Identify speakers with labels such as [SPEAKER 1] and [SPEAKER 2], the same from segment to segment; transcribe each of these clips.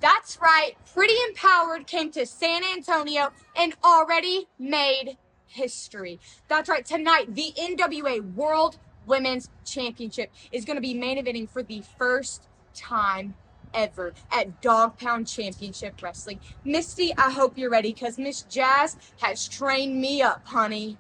[SPEAKER 1] That's right, Pretty Empowered came to San Antonio and already made history. That's right, tonight, the NWA World Women's Championship is going to be main eventing for the first time ever at Dog Pound Championship Wrestling. Mystii, I hope you're ready, because Miss Jazz has trained me up, honey.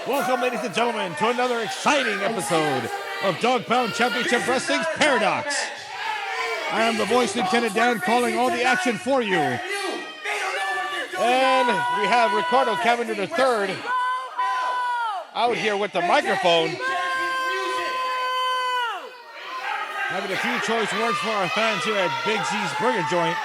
[SPEAKER 2] Welcome, ladies and gentlemen, to another exciting episode of Dog Pound Championship Wrestling's Paradox. I am the voice Lieutenant Dan calling all the action for you. And we have Ricardo Cavender III out here with the microphone, having a few choice words for our fans here at Big Z's Burger Joint.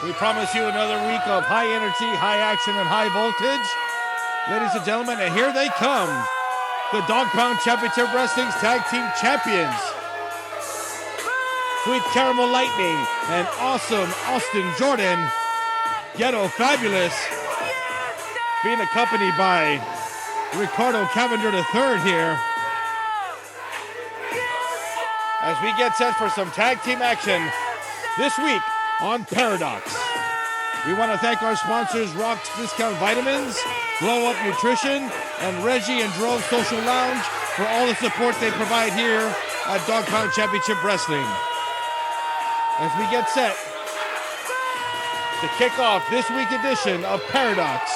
[SPEAKER 2] We promise you another week of high energy, high action, and high voltage. Ladies and gentlemen, and here they come. The Dog Pound Championship Wrestling's Tag Team Champions. Sweet Caramel Lightning and Awesome Austin Jordan. Ghetto Fabulous. Being accompanied by Ricardo Cavender III here. As we get set for some tag team action this week on Paradox. We want to thank our sponsors, Rock's Discount Vitamins, Glow Up Nutrition, and Reggie and Drove Social Lounge for all the support they provide here at Dog Pound Championship Wrestling. As we get set to kick off this week's edition of Paradox,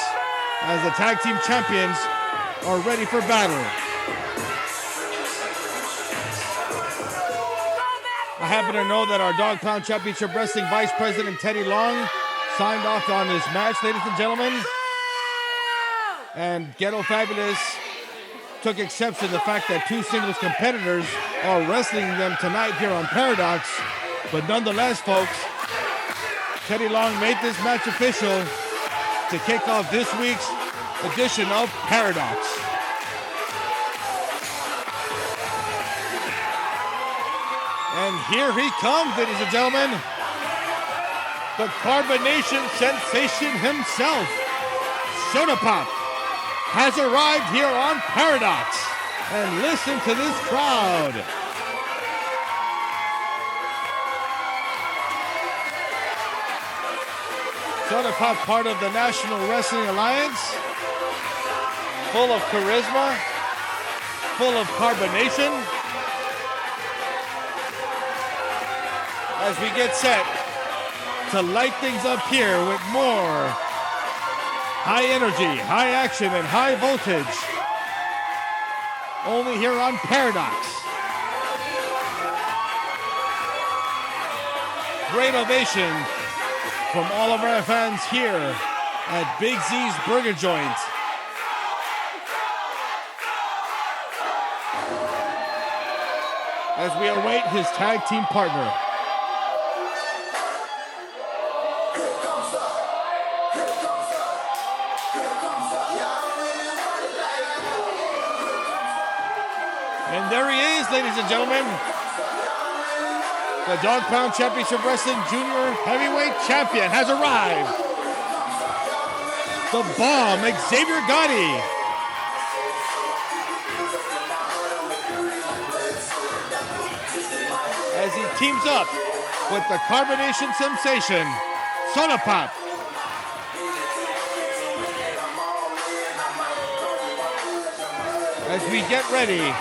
[SPEAKER 2] as the tag team champions are ready for battle. I happen to know that our Dog Pound Championship Wrestling Vice President Teddy Long signed off on this match, ladies and gentlemen. And Ghetto Fabulous took exception to the fact that two singles competitors are wrestling them tonight here on Paradox. But nonetheless, folks, Teddy Long made this match official to kick off this week's edition of Paradox. And here he comes, ladies and gentlemen. The carbonation sensation himself, Sodapop, has arrived here on Paradox. And listen to this crowd. Sodapop, part of the National Wrestling Alliance, full of charisma, full of carbonation. As we get set to light things up here with more high energy, high action, and high voltage. Only here on Paradox. Great ovation from all of our fans here at Big Z's Burger Joint. As we await his tag team partner. And there he is, ladies and gentlemen. The Dog Pound Championship Wrestling Junior Heavyweight Champion has arrived. The Bomb, Xavier Gotti. As he teams up with the carbonation sensation, Sodapop. As we get ready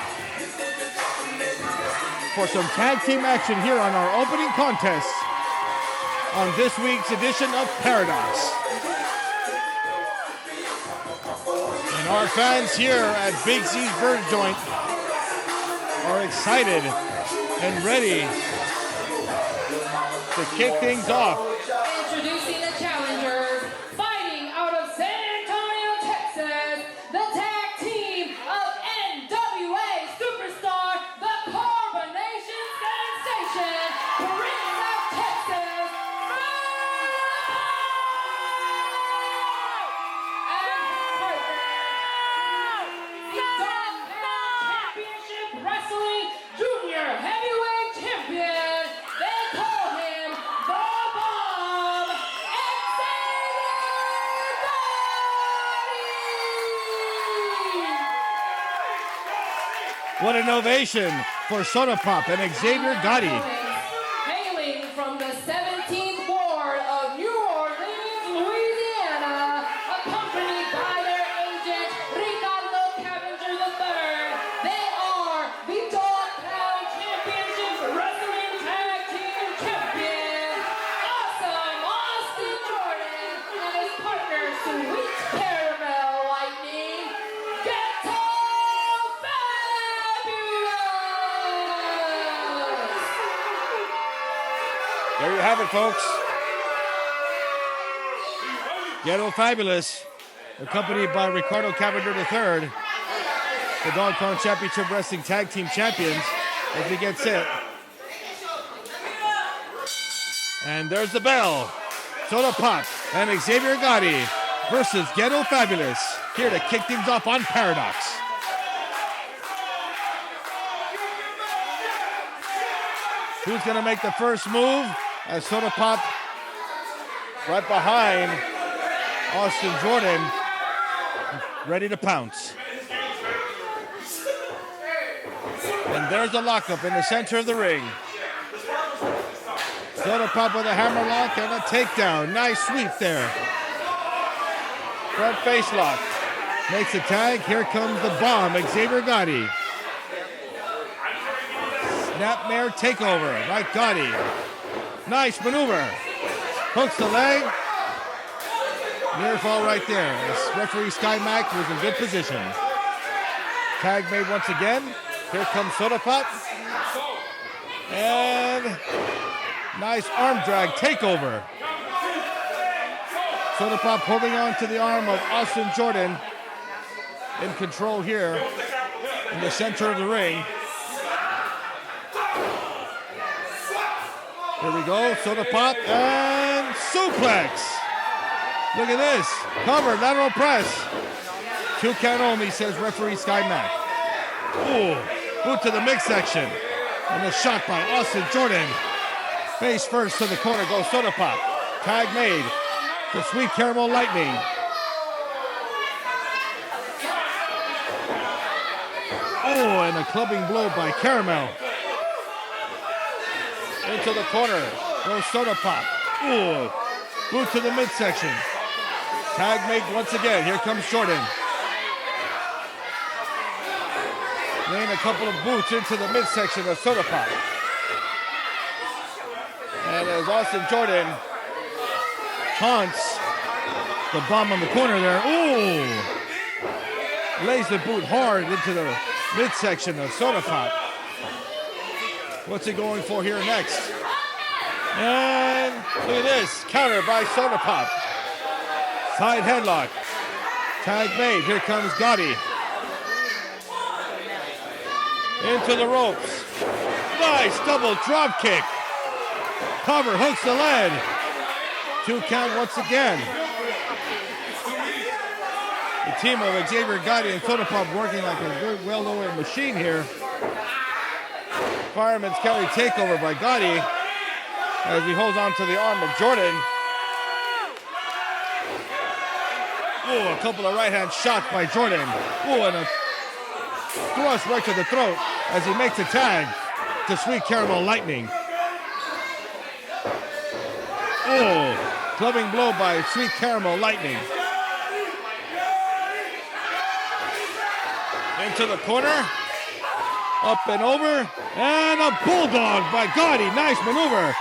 [SPEAKER 2] for some tag team action here on our opening contest on this week's edition of Paradox. And our fans here at Big C's Bird Joint are excited and ready to kick things off.
[SPEAKER 3] Introducing the challengers, fighting out of San Antonio, Texas, the tag team of NWA superstar, the Carbonation Sensation, Prince of Texas, Championship Wrestling Junior Heavyweight Champion. They call him the Bomb, Xavier.
[SPEAKER 2] What an ovation for Sodapop and Xavier Gotti.
[SPEAKER 3] Hailing from the 17th Ward of New Orleans, Louisiana, accompanied by their agent, Ricardo Cavenger III. They are the Dog Pound Championship Wrestling Tag Team Champions, Awesome Austin Jordan and his partner, Sweet Caramel Lightning, Ghetto Fabulous.
[SPEAKER 2] There you have it, folks. Ghetto Fabulous, accompanied by Ricardo Cavenger III, the Dog Pound Championship Wrestling Tag Team Champions, as we get set. And there's the bell. Sodapop and Xavier Gotti versus Ghetto Fabulous, here to kick things off on Paradox. Who's going to make the first move? As Sodapop right behind Austin Jordan, ready to pounce. And there's the lockup in the center of the ring. Sodapop with a hammerlock and a takedown. Nice sweep there. Front face lock. Makes a tag. Here comes the Bomb, Xavier Gotti. Snapmare takeover by Gotti. Nice maneuver. Hooks the leg. Near fall right there. As referee Sky Mac was in good position. Tag made once again. Here comes Sodapop. And nice arm drag takeover. Sodapop holding on to the arm of Austin Jordan. In control here in the center of the ring. Here we go, Sodapop and suplex. Look at this, cover, lateral press. 2 count only, says referee Sky Mac. Ooh, boot to the midsection. And a shot by Austin Jordan. Face first to the corner goes Sodapop. Tag made to Sweet Caramel Lightning. Oh, and a clubbing blow by Caramel. Into the corner goes Sodapop. Ooh, boot to the midsection. Tag made once again. Here comes Jordan. Laying a couple of boots into the midsection of Sodapop. And as Austin Jordan taunts the Bomb on the corner there. Ooh! Lays the boot hard into the midsection of Sodapop. What's he going for here next? And look at this. Counter by Sodapop. Side headlock. Tag made. Here comes Gotti. Into the ropes. Nice double drop kick. Cover, hooks the leg. 2 count once again. The team of Xavier Gotti and Sodapop working like a good, well-oiled machine here. Fireman's carry takeover by Gotti as he holds on to the arm of Jordan. Oh, a couple of right-hand shots by Jordan. Oh, and a thrust right to the throat as he makes a tag to Sweet Caramel Lightning. Oh, clubbing blow by Sweet Caramel Lightning. Into the corner. Up and over. And a bulldog by Gotti. Nice maneuver.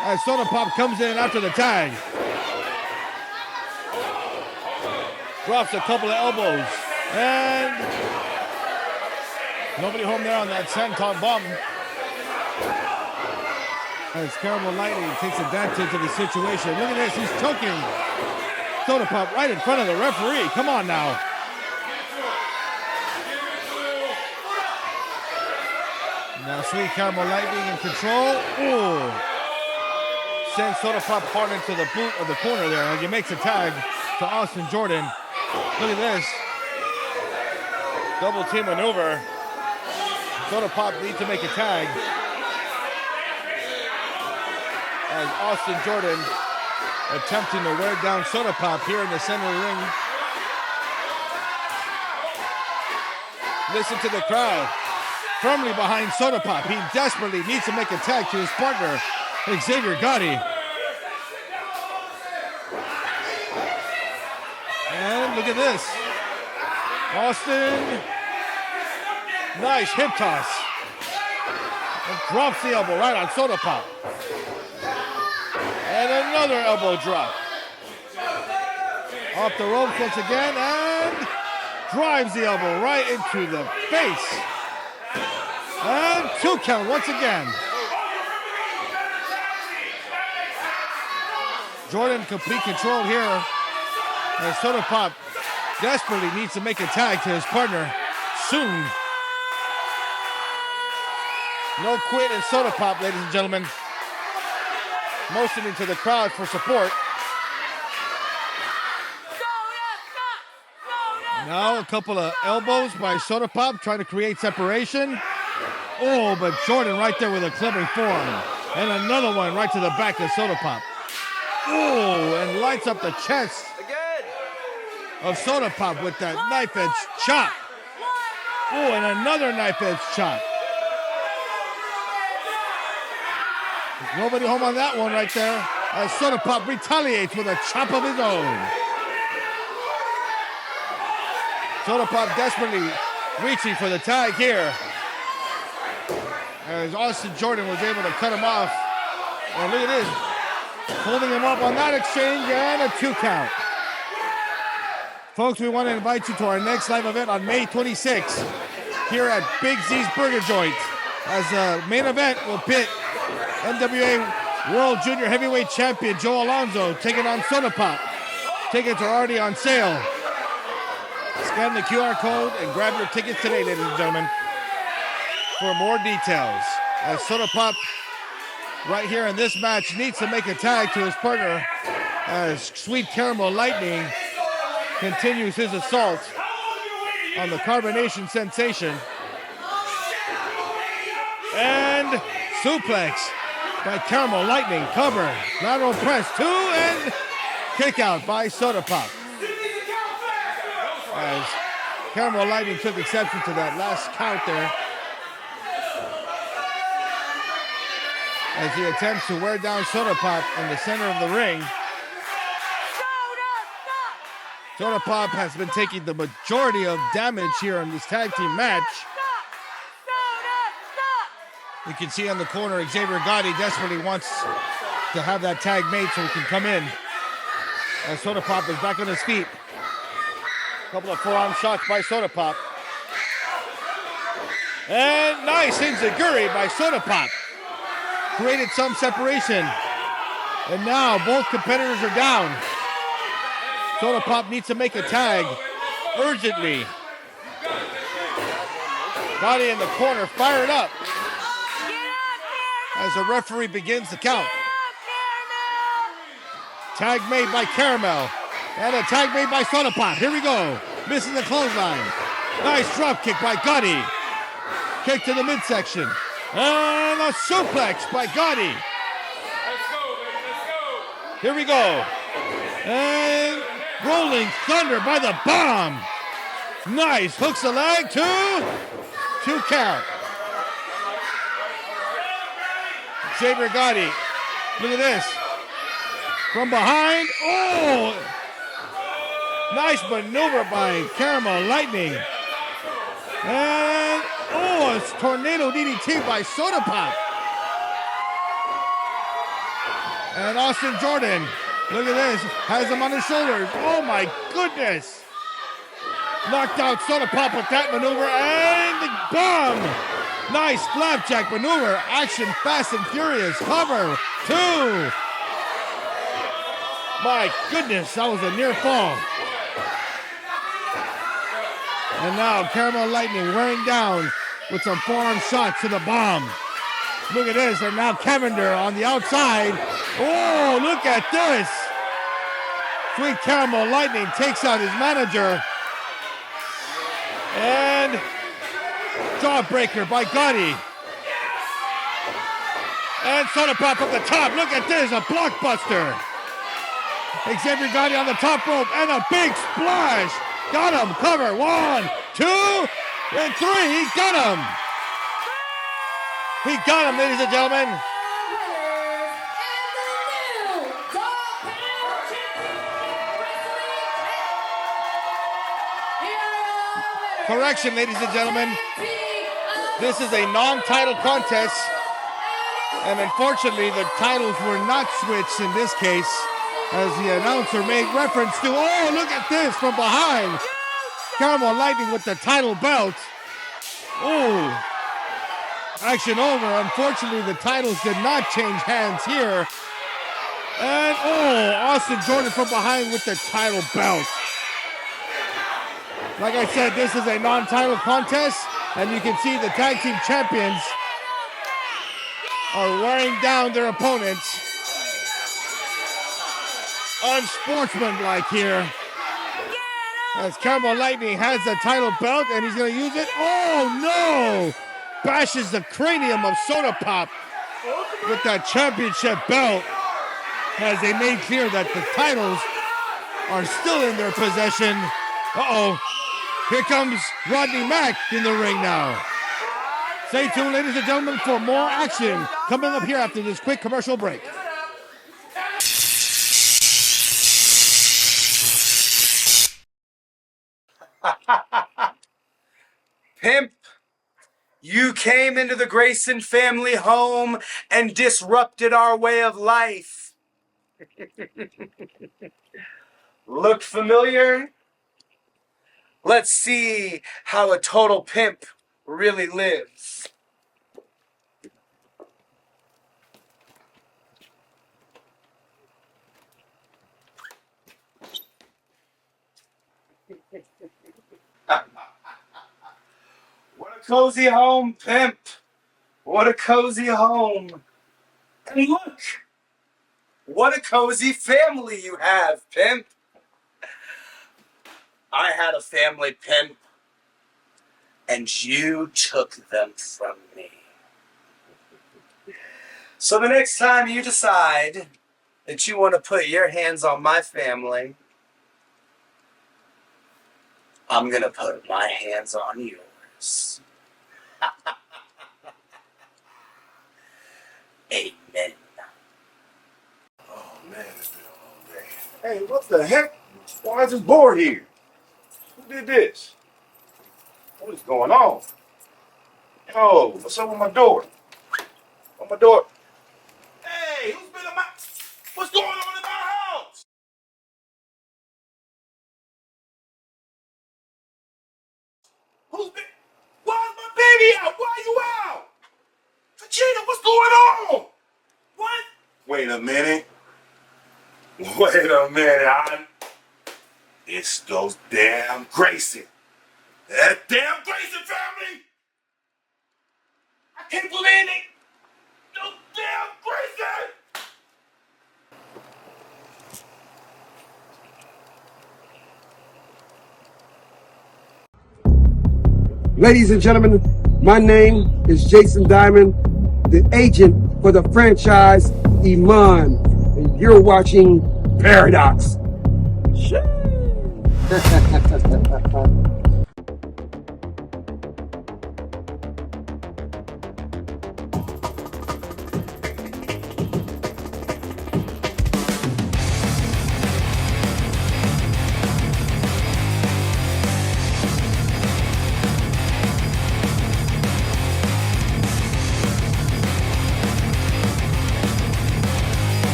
[SPEAKER 2] as Sodapop comes in after the tag. Drops a couple of elbows. And nobody home there on that senton bomb. As Caramel Lightning takes advantage of the situation. Look at this, he's choking Sodapop right in front of the referee. Come on now. Now Sweet Caramel Lightning in control. Ooh. Sends Sodapop hard into the boot of the corner there. As he makes a tag to Austin Jordan. Look at this. Double team maneuver. Sodapop needs to make a tag. As Austin Jordan attempting to wear down Sodapop here in the center of the ring. Listen to the crowd. Firmly behind Sodapop. He desperately needs to make a tag to his partner, Xavier Gotti. And look at this. Austin. Nice hip toss. And drops the elbow right on Sodapop. And another elbow drop. Off the ropes once again and drives the elbow right into the face. And 2 count once again. Jordan complete control here. And Sodapop desperately needs to make a tag to his partner soon. No quit in Sodapop, ladies and gentlemen. Motioning to the crowd for support. Now a couple of elbows by Sodapop trying to create separation. Oh, but Jordan right there with a clubbing forearm. And another one right to the back of Sodapop. Oh, and lights up the chest of Sodapop with that knife edge chop. Oh, and another knife edge chop. Nobody home on that one right there. As Sodapop retaliates with a chop of his own. Sodapop desperately reaching for the tag here. As Austin Jordan was able to cut him off. And look at this. Holding him up on that exchange and a 2 count. Folks, we want to invite you to our next live event on May 26th here at Big Z's Burger Joint. As the main event will pit NWA World Junior Heavyweight Champion Joe Alonzo taking on Sodapop. Tickets are already on sale. Scan the QR code and grab your tickets today, ladies and gentlemen, for more details. As Sodapop, right here in this match, needs to make a tag to his partner as Sweet Caramel Lightning continues his assault on the Carbonation Sensation. And suplex by Caramel Lightning. Cover. Lateral press. 2 and kick out by Sodapop. As Caramel Lightning took exception to that last count there. As he attempts to wear down Sodapop in the center of the ring. Sodapop has been taking the majority of damage here in this tag team match. You can see on the corner, Xavier Gotti desperately wants to have that tag made so he can come in. As Sodapop is back on his feet. A couple of forearm shots by Sodapop. And nice enziguri by Sodapop. Created some separation. And now both competitors are down. Sodapop needs to make a tag urgently. Gotti in the corner, fired up. As the referee begins the count. Tag made by Caramel. And a tag made by Sodapop. Here we go. Missing the clothesline. Nice drop kick by Gotti. Kick to the midsection. And a suplex by Gotti.
[SPEAKER 4] Let's go, baby, let's go.
[SPEAKER 2] Here we go. And rolling thunder by the bomb. Nice. Hooks the leg. 2 count. Xavier Gotti. Look at this. From behind. Oh! Nice maneuver by Caramel Lightning. And, oh, it's tornado DDT by Sodapop. And Austin Jordan, look at this, has him on his shoulders. Oh my goodness. Knocked out Sodapop with that maneuver and the bomb. Nice flapjack maneuver. Action fast and furious. Cover 2. My goodness, that was a near fall. And now Caramel Lightning wearing down with some forearm shots to the bomb. Look at this, and now Cavender on the outside. Oh, look at this. Sweet Caramel Lightning takes out his manager. And jawbreaker by Gotti. And Sodapop up the top. Look at this, a blockbuster. Xavier Gotti on the top rope and a big splash. Got him, cover, 1, 2, and 3, he got him. He got him, ladies and gentlemen. Correction, ladies and gentlemen. This is a non-title contest. And unfortunately, the titles were not switched in this case, as the announcer made reference to, oh, look at this from behind. Caramel Lightning with the title belt. Oh, action over. Unfortunately, the titles did not change hands here. And, oh, Austin Jordan from behind with the title belt. Like I said, this is a non-title contest, and you can see the tag team champions are wearing down their opponents. Unsportsmanlike here. As Caramel Lightning has the title belt and he's going to use it. Oh no! Bashes the cranium of Sodapop with that championship belt, as they made clear that the titles are still in their possession. Uh-oh. Here comes Rodney Mack in the ring now. Stay tuned, ladies and gentlemen, for more action coming up here after this quick commercial break.
[SPEAKER 5] Pimp, you came into the Grayson family home and disrupted our way of life. Look familiar? Let's see how a total pimp really lives. What a cozy home, pimp. What a cozy home. And look, what a cozy family you have, pimp. I had a family, pimp, and you took them from me. So the next time you decide that you want to put your hands on my family, I'm going to put my hands on yours. Amen.
[SPEAKER 6] Oh man, it's been a long day. Hey, what the heck? Why is this board here? Who did this? What is going on? Oh, what's up with my door? On my door. Hey, who's been in my... What's going on in my house? Who's been... Why's my baby out? Why are you out? Vegeta, what's going on? What? Wait a minute. Wait a minute. It's those damn Grayson. That damn Grayson family. I can't believe it. Those damn Grayson.
[SPEAKER 7] Ladies and gentlemen, my name is Jason Diamond, the agent for the franchise Iman, and you're watching Paradox.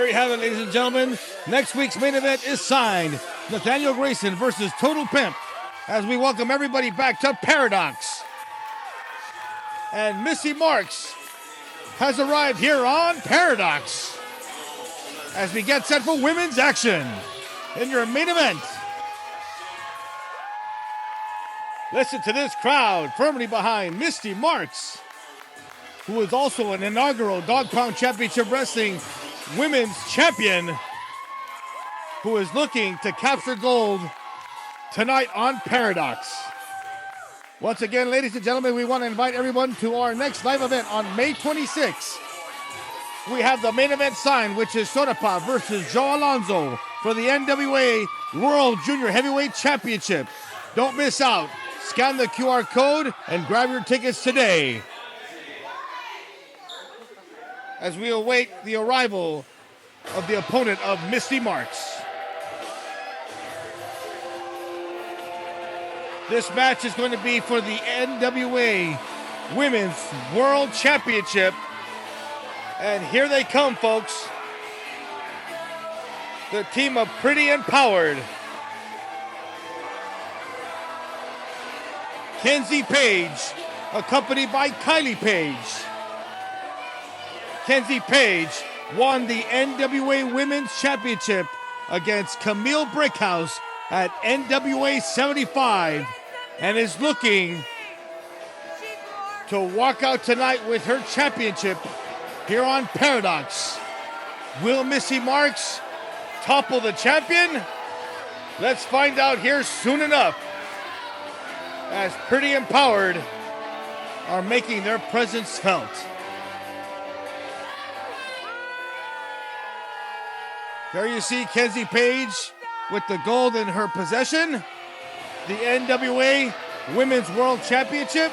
[SPEAKER 2] there you have it, ladies and gentlemen. Next week's main event is signed. Nathaniel Grayson versus Total Pimp. As we welcome everybody back to Paradox. And Mystii Marks has arrived here on Paradox. As we get set for women's action in your main event. Listen to this crowd firmly behind Mystii Marks, who is also an inaugural Dog Pound Championship Wrestling Women's Champion, who is looking to capture gold tonight on Paradox. Once again, ladies and gentlemen, we want to invite everyone to our next live event on May 26th. We have the main event signed, which is Sodapop versus Joe Alonzo for the NWA World Junior Heavyweight Championship. Don't miss out. Scan the QR code and grab your tickets today. As we await the arrival of the opponent of Mystii Marks. This match is going to be for the NWA Women's World Championship. And here they come, folks. The team of Pretty Empowered. Kenzie Paige, accompanied by Kylie Paige. Kenzie Paige won the NWA Women's Championship against Camille Brickhouse at NWA 75 and is looking to walk out tonight with her championship here on Paradox. Will Mystii Marks topple the champion? Let's find out here soon enough, as Pretty Empowered are making their presence felt. There you see Kenzie Paige with the gold in her possession. The NWA Women's World Championship.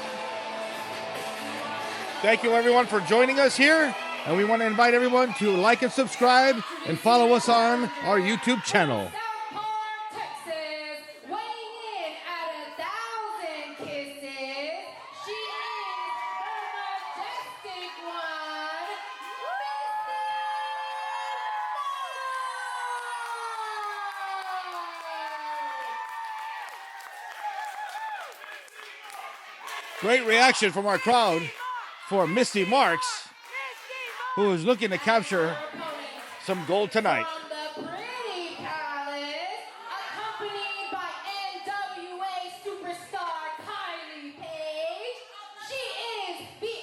[SPEAKER 2] Thank you everyone for joining us here. And we want to invite everyone to like and subscribe and follow us on our YouTube channel. Great reaction from our crowd for Mystii Marks, who is looking to capture some gold tonight.
[SPEAKER 3] From the Pretty Palace, accompanied by NWA superstar Kylie Paige. She is the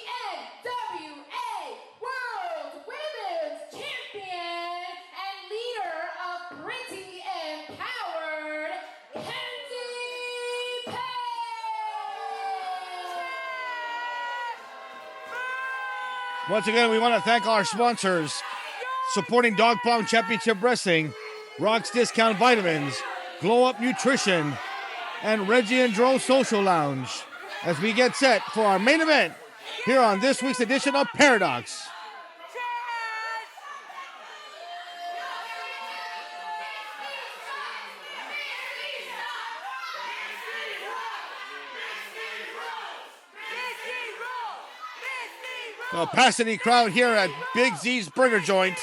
[SPEAKER 3] NWA World Women's Champion and leader of Pretty Empowered, Kenzie Paige.
[SPEAKER 2] Once again, we want to thank our sponsors supporting Dog Pound Championship Wrestling, Rock's Discount Vitamins, Glow Up Nutrition, and Reggie and Dro Social Lounge, as we get set for our main event here on this week's edition of Paradox. Capacity crowd here at Big Z's Burger Joint.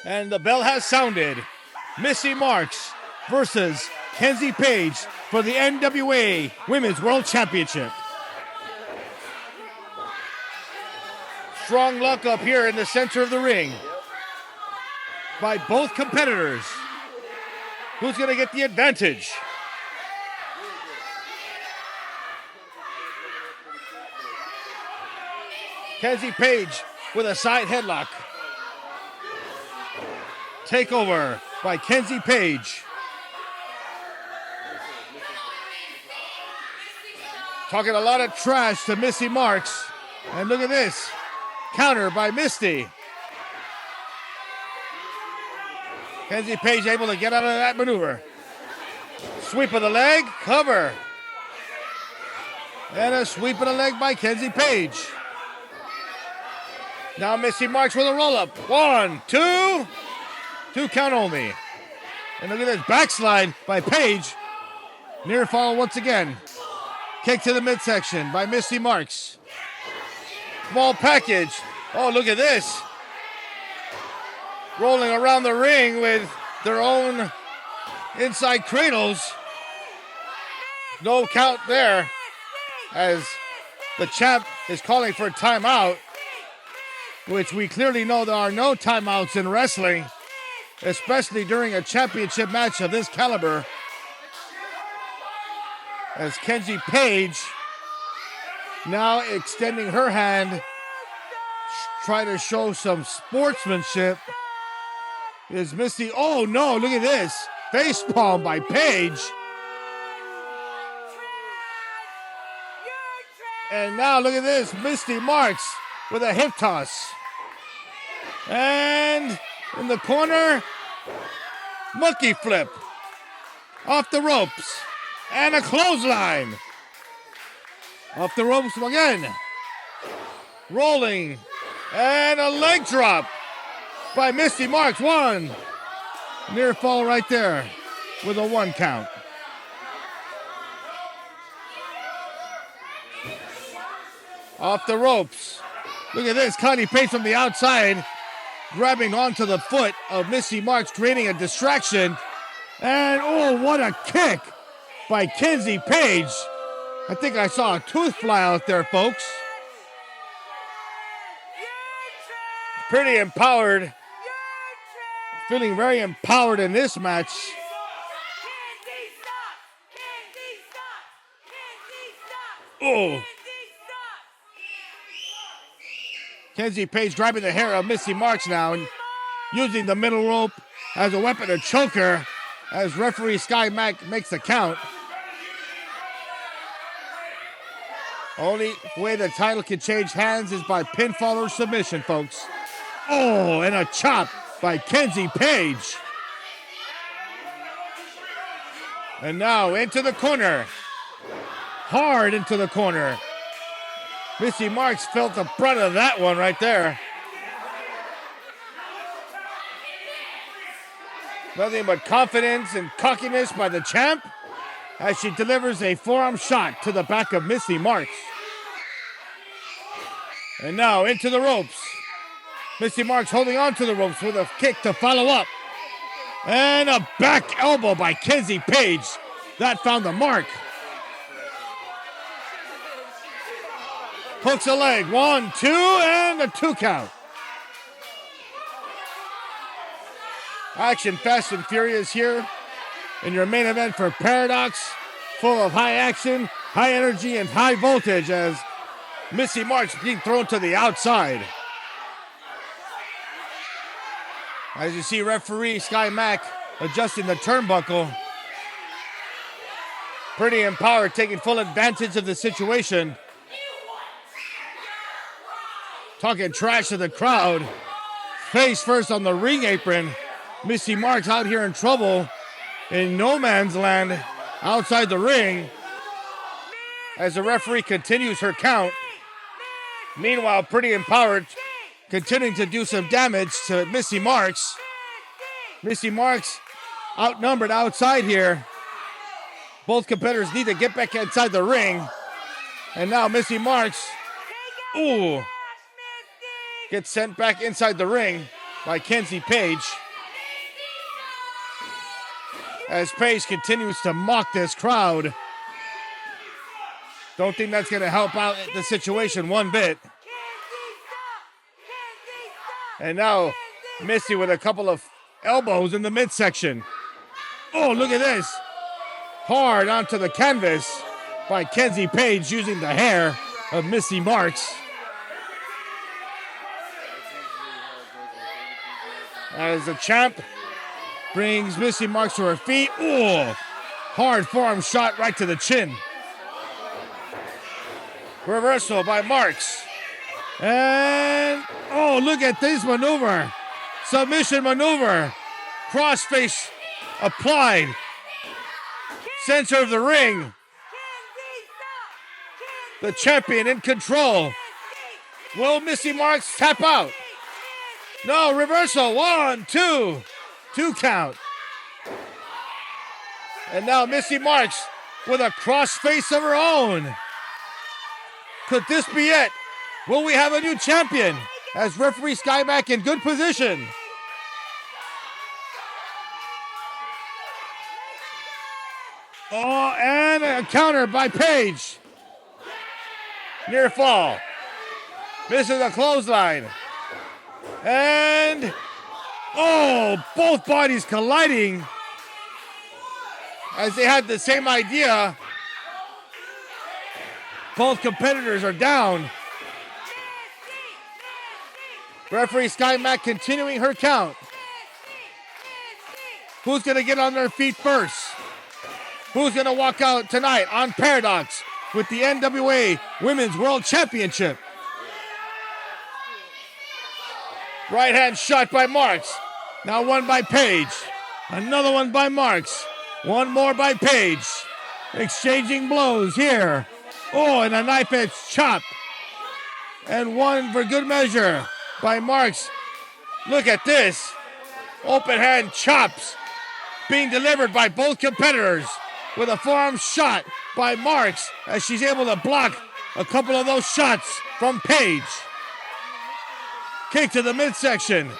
[SPEAKER 2] And the bell has sounded. Mystii Marks versus Kenzie Paige for the NWA Women's World Championship. Strong luck up here in the center of the ring by both competitors. Who's going to get the advantage? Kenzie Paige with a side headlock. Takeover by Kenzie Paige. Talking a lot of trash to Mystii Marks. And look at this. Counter by Mystii. Kenzie Paige able to get out of that maneuver. Sweep of the leg, cover. And a sweep of the leg by Kenzie Paige. Now Mystii Marks with a roll-up. 1, 2. 2 count only. And look at this backslide by Paige. Near fall once again. Kick to the midsection by Mystii Marks. small package. Oh, look at this. Rolling around the ring with their own inside cradles. No count there as the champ is calling for a timeout, which we clearly know there are no timeouts in wrestling, especially during a championship match of this caliber. As Kenzie Paige now extending her hand, trying to show some sportsmanship, is Mystii. Oh no, look at this. Facepalm by Paige. And now look at this, Mystii Marks with a hip toss. And in the corner, monkey flip. Off the ropes. And a clothesline. Off the ropes again. Rolling. And a leg drop by Mystii Marks. One. Near fall right there with a 1 count. Off the ropes. Look at this. Connie Paige from the outside, grabbing onto the foot of Mystii Marks, creating a distraction. And oh, what a kick by Kenzie Paige. I think I saw a tooth fly out there, folks. Pretty empowered. Feeling very empowered in this match. Oh. Kenzie Paige grabbing the hair of Mystii Marks now and using the middle rope as a weapon to choke her as referee Sky Mack makes the count. Only way the title can change hands is by pinfall or submission, folks. Oh, and a chop by Kenzie Paige. And now into the corner. Hard into the corner. Mystii Marks felt the brunt of that one right there. Nothing but confidence and cockiness by the champ as she delivers a forearm shot to the back of Mystii Marks. And now into the ropes. Mystii Marks holding on to the ropes with a kick to follow up. And a back elbow by Kenzie Paige. That found the mark. Hooks a leg. 1, 2, and a 2 count. Action fast and furious here in your main event for Paradox. Full of high action, high energy, and high voltage as Mystii Marks being thrown to the outside. As you see referee Sky Mack adjusting the turnbuckle. Pretty empowered, taking full advantage of the situation. Talking trash to the crowd. Face first on the ring apron. Mystii Marks out here in trouble in no man's land outside the ring as the referee continues her count. Meanwhile, pretty empowered, continuing to do some damage to Mystii Marks. Mystii Marks outnumbered outside here. Both competitors need to get back inside the ring. And now Mystii Marks, ooh, gets sent back inside the ring by Kenzie Paige. As Paige continues to mock this crowd. Don't think that's going to help out the situation one bit. And now Mystii with a couple of elbows in the midsection. Oh, look at this. Hard onto the canvas by Kenzie Paige using the hair of Mystii Marks. As the champ brings Mystii Marks to her feet. Ooh, hard forearm shot right to the chin. Reversal by Marks. And, oh, look at this maneuver. Submission maneuver. Crossface applied. Center of the ring. The champion in control. Will Mystii Marks tap out? No, reversal. 1, 2. 2 count. And now Mystii Marks with a cross face of her own. Could this be it? Will we have a new champion? As referee Skyback in good position. Oh, and a counter by Paige. Near fall. Misses a clothesline. And, oh, both bodies colliding as they had the same idea. Both competitors are down. Referee Sky Mac continuing her count. Who's going to get on their feet first? Who's going to walk out tonight on Paradox with the NWA Women's World Championship? Right hand shot by Marks. Now one by Paige. Another one by Marks. One more by Paige. Exchanging blows here. Oh, and a knife edge chop. And one for good measure by Marks. Look at this. Open hand chops being delivered by both competitors with a forearm shot by Marks as she's able to block a couple of those shots from Paige. Kick to the midsection.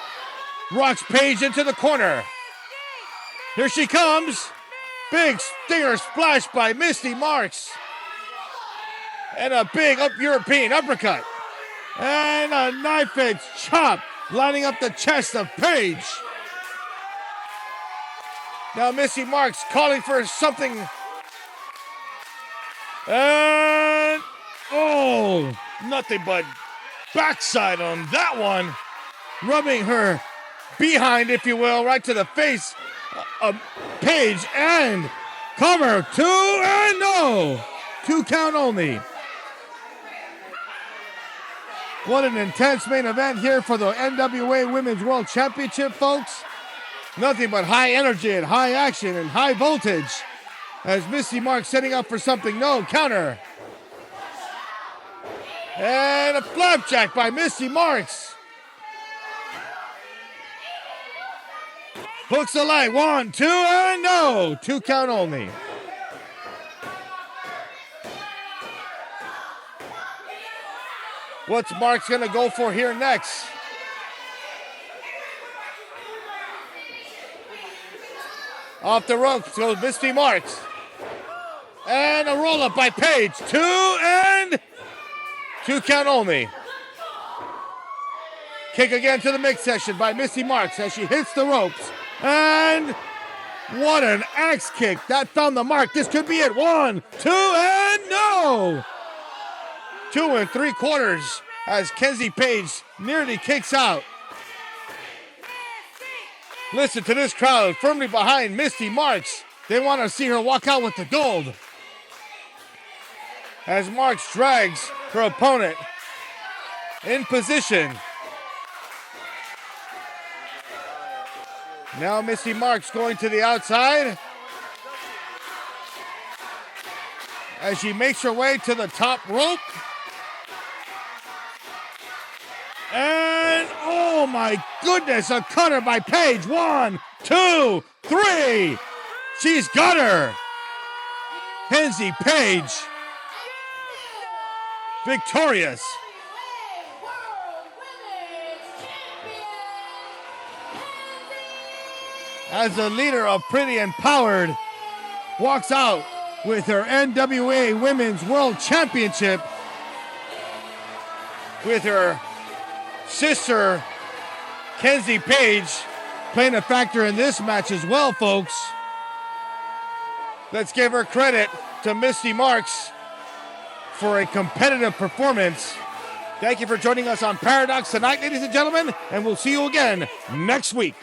[SPEAKER 2] Rocks Paige into the corner. Here she comes. Big stinger splash by Mystii Marks. And a big European uppercut. And a knife edge chop lining up the chest of Paige. Now Mystii Marks calling for something. And, oh, nothing but backside on that one. Rubbing her behind, if you will, right to the face of Paige. And cover, 2 and no. 2 count only. What an intense main event here for the NWA Women's World Championship, folks. Nothing but high energy and high action and high voltage as Mystii Marks setting up for something. No, counter. And a flapjack by Mystii Marks. Hooks the light. 1, 2, and no. 2 count only. What's Marks going to go for here next? Off the ropes goes Mystii Marks. And a roll-up by Paige. 2 and 2 count only. Kick again to the midsection by Mystii Marks as she hits the ropes. And what an axe kick. That found the mark. This could be it. 1, 2, and no. 2 3/4 as Kenzie Paige nearly kicks out. Listen to this crowd firmly behind Mystii Marks. They want to see her walk out with the gold. As Marks drags her opponent in position. Now Mystii Marks going to the outside as she makes her way to the top rope. And, oh my goodness, a cutter by Paige. 1, 2, 3. She's got her. Kenzie Paige, victorious. As the leader of Pretty Empowered walks out with her NWA Women's World Championship with her sister, Kenzie Paige, playing a factor in this match as well, folks. Let's give her credit to Mystii Marks for a competitive performance. Thank you for joining us on Paradox tonight, ladies and gentlemen, and we'll see you again next week.